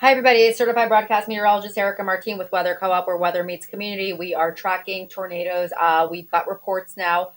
Hi, everybody. It's certified broadcast meteorologist Erica Martin with Weather Co-op, where weather meets community. We are tracking tornadoes. We've got reports now.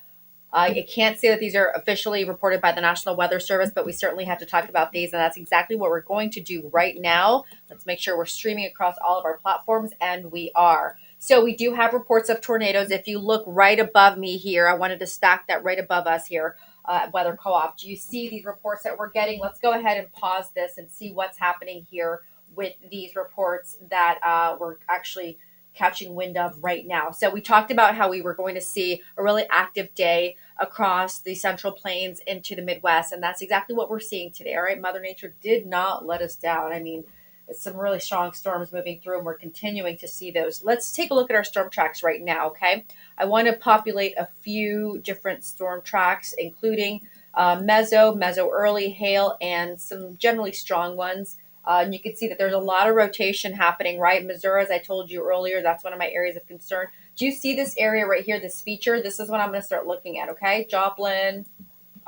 I can't say that these are officially reported by the National Weather Service, but we certainly have to talk about these, and that's exactly what we're going to do right now. Let's make sure we're streaming across all of our platforms, and we are. So we do have reports of tornadoes. If you look right above me here, I wanted to stack that right above us here at Weather Co-op. Do you see these reports that we're getting? Let's go ahead and pause this and see what's happening here with these reports that we're actually catching wind of right now. So we talked about how we were going to see a really active day across the Central Plains into the Midwest, and that's exactly what we're seeing today. All right, Mother Nature did not let us down. I mean, it's some really strong storms moving through, and we're continuing to see those. Let's take a look at our storm tracks right now, okay? I want to populate a few different storm tracks, including meso early, hail, and some generally strong ones. And you can see that there's a lot of rotation happening, right? Missouri, as I told you earlier, that's one of my areas of concern. Do you see this area right here, this feature? This is what I'm going to start looking at, okay? Joplin,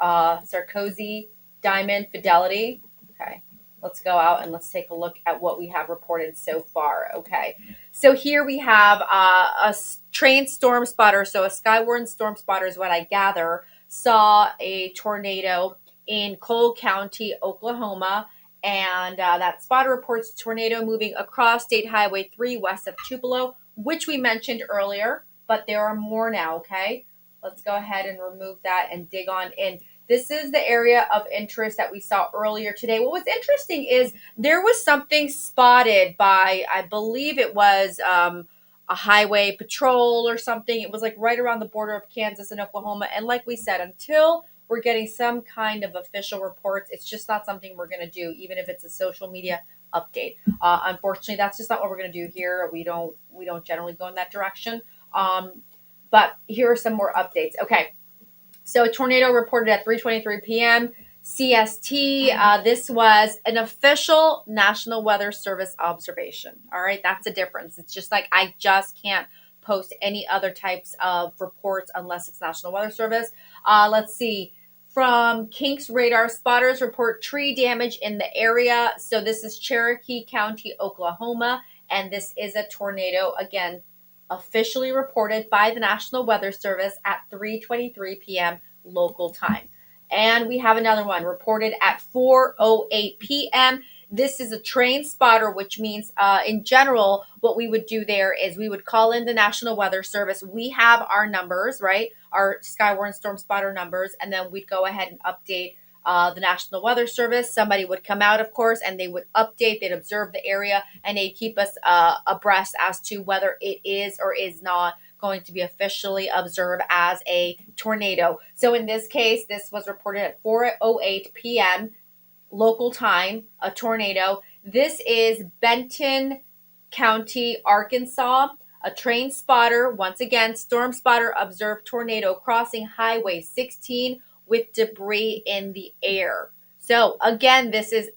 Sarkozy, Diamond, Fidelity. Okay, let's go out and let's take a look at what we have reported so far, okay? So here we have a trained storm spotter. So a Skywarn storm spotter is what I gather, saw a tornado in Cole County, Oklahoma, and that spotter reports tornado moving across State Highway 3 west of Tupelo, which we mentioned earlier, but there are more now, okay? Let's go ahead and remove that and dig on in. This is the area of interest that we saw earlier today. What was interesting is there was something spotted by, I believe it was a highway patrol or something. It was like right around the border of Kansas and Oklahoma. And like we said, until we're getting some kind of official reports, it's just not something we're going to do, even if it's a social media update. Unfortunately, that's just not what we're going to do here. We don't generally go in that direction. But here are some more updates. Okay, so a tornado reported at 3:23 p.m. CST. This was an official National Weather Service observation. All right, that's a difference. It's just like I just can't post any other types of reports unless it's National Weather Service. Let's see. From Kinks radar, spotters report tree damage in the area. So this is Cherokee County, Oklahoma, and this is a tornado. Again, officially reported by the National Weather Service at 3:23 p.m. local time. And we have another one reported at 4:08 p.m. This is a train spotter, which means in general, what we would do there is we would call in the National Weather Service. We have our numbers, right? Our Skywarn Storm Spotter numbers, and then we'd go ahead and update the National Weather Service. Somebody would come out, of course, and they would update, they'd observe the area, and they'd keep us abreast as to whether it is or is not going to be officially observed as a tornado. So in this case, this was reported at 4:08 p.m. local time, a tornado. This is Benton County, Arkansas. A train spotter, once again, storm spotter observed tornado crossing Highway 16 with debris in the air. So again, this is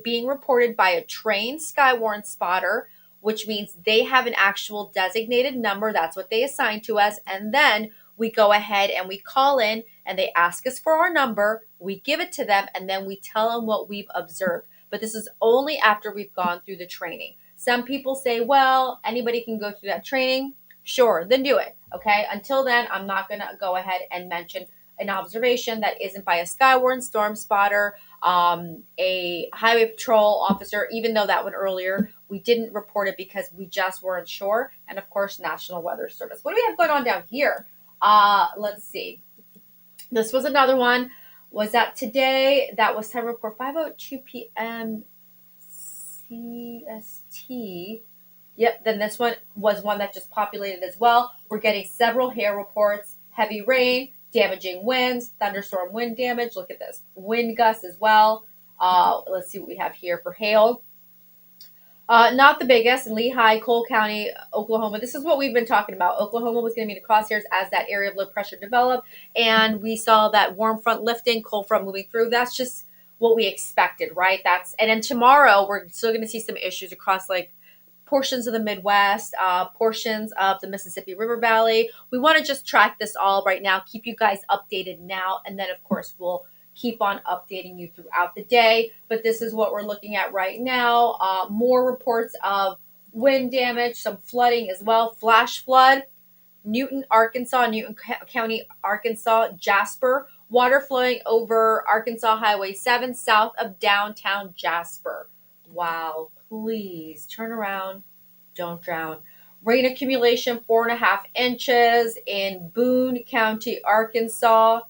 being reported by a trained Skywarn spotter, which means they have an actual designated number. That's what they assign to us. And then we go ahead and we call in and they ask us for our number. We give it to them and then we tell them what we've observed. But this is only after we've gone through the training. Some people say, well, anybody can go through that training. Sure, then do it. Okay. Until then, I'm not going to go ahead and mention an observation that isn't by a Skywarn storm spotter, a highway patrol officer, even though that one earlier, we didn't report it because we just weren't sure. And of course, National Weather Service. What do we have going on down here? Let's see. This was another one. Was that today? That was time report 5:02 p.m. CST. Yep, then this one was one that just populated as well. We're getting several hail reports, heavy rain, damaging winds, thunderstorm wind damage. Look at this. Wind gusts as well. Let's see what we have here for hail. Not the biggest in Lehigh, Cole County, Oklahoma. This is what we've been talking about. Oklahoma was going to be the crosshairs as that area of low pressure developed. And we saw that warm front lifting, cold front moving through. That's just what we expected, right? And then tomorrow we're still going to see some issues across like portions of the Midwest, portions of the Mississippi River Valley. We want to just track this all right now, keep you guys updated now. And then, of course, we'll keep on updating you throughout the day. But this is what we're looking at right now. More reports of wind damage, some flooding as well. Flash flood, Newton, Arkansas, Newton County, Arkansas, Jasper. Water flowing over Arkansas Highway 7 south of downtown Jasper. Wow, please turn around, don't drown. Rain accumulation 4.5 inches in Boone County, Arkansas.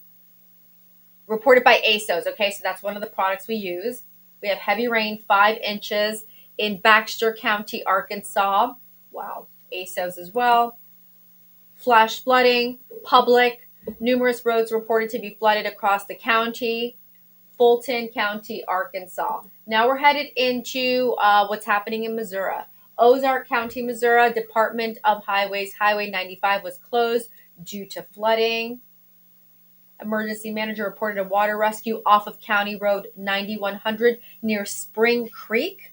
Reported by ASOS. Okay, so that's one of the products we use. We have heavy rain 5 inches in Baxter County, Arkansas. Wow, ASOS as well. Flash flooding, public. Numerous roads reported to be flooded across the county. Fulton County, Arkansas. Now we're headed into what's happening in Missouri. Ozark County, Missouri, Department of Highways, Highway 95 was closed due to flooding. Emergency manager reported a water rescue off of County Road 9100 near Spring Creek.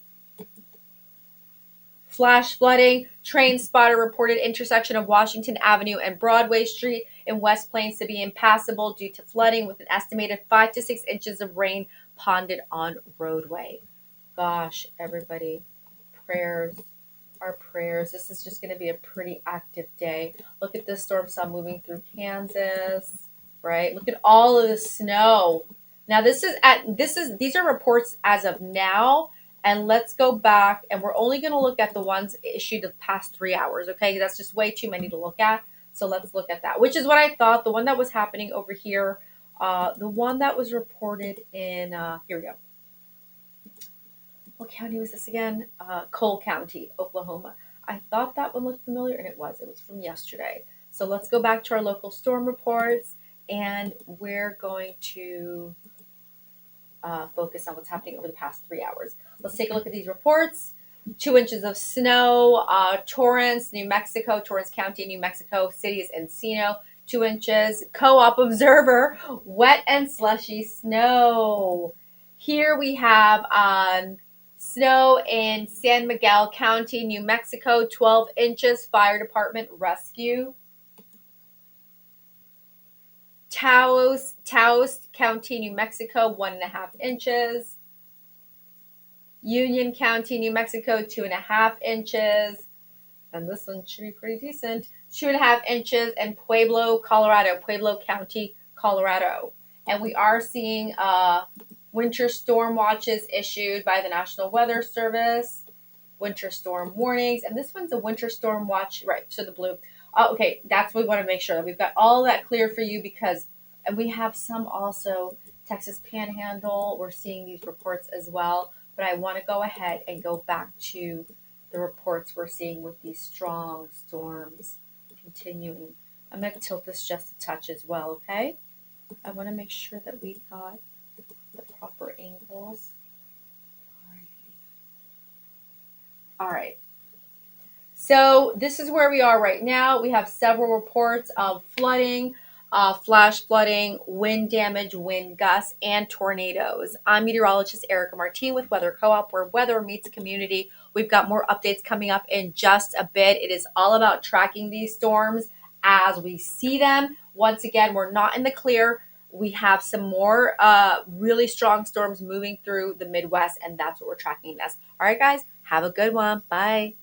Flash flooding. Train spotter reported intersection of Washington Avenue and Broadway Street in West Plains to be impassable due to flooding with an estimated 5 to 6 inches of rain ponded on roadway. Gosh, everybody, prayers, our prayers. This is just going to be a pretty active day. Look at this storm cell moving through Kansas, right? Look at all of the snow. Now these are reports as of now. And let's go back, and we're only going to look at the ones issued the past 3 hours, okay? That's just way too many to look at. So let's look at that, which is what I thought. The one that was happening over here, the one that was reported in, here we go. What county was this again? Cole County, Oklahoma. I thought that one looked familiar, and it was. It was from yesterday. So let's go back to our local storm reports, and we're going to focus on what's happening over the past 3 hours. Let's take a look at these reports. 2 inches of snow, Torrance, New Mexico, Torrance County, New Mexico. City is Encino, 2 inches. Co-op Observer, wet and slushy snow. Here we have snow in San Miguel County, New Mexico, 12 inches. Fire department rescue. Taos County, New Mexico, 1.5 inches. Union County, New Mexico, 2.5 inches. And this one should be pretty decent. 2.5 inches. And Pueblo, Colorado, Pueblo County, Colorado. And we are seeing winter storm watches issued by the National Weather Service. Winter storm warnings. And this one's a winter storm watch, right, so the blue. Okay, that's what we want to make sure that we've got all that clear for you because, and we have some also, Texas Panhandle, we're seeing these reports as well, but I want to go ahead and go back to the reports we're seeing with these strong storms continuing. I'm going to tilt this just a touch as well, okay? I want to make sure that we've got the proper angles. All right. So this is where we are right now. We have several reports of flooding, flash flooding, wind damage, wind gusts, and tornadoes. I'm meteorologist Erica Martin with Weather Co-op, where weather meets community. We've got more updates coming up in just a bit. It is all about tracking these storms as we see them. Once again, we're not in the clear. We have some more really strong storms moving through the Midwest, and that's what we're tracking next. All right, guys, have a good one. Bye.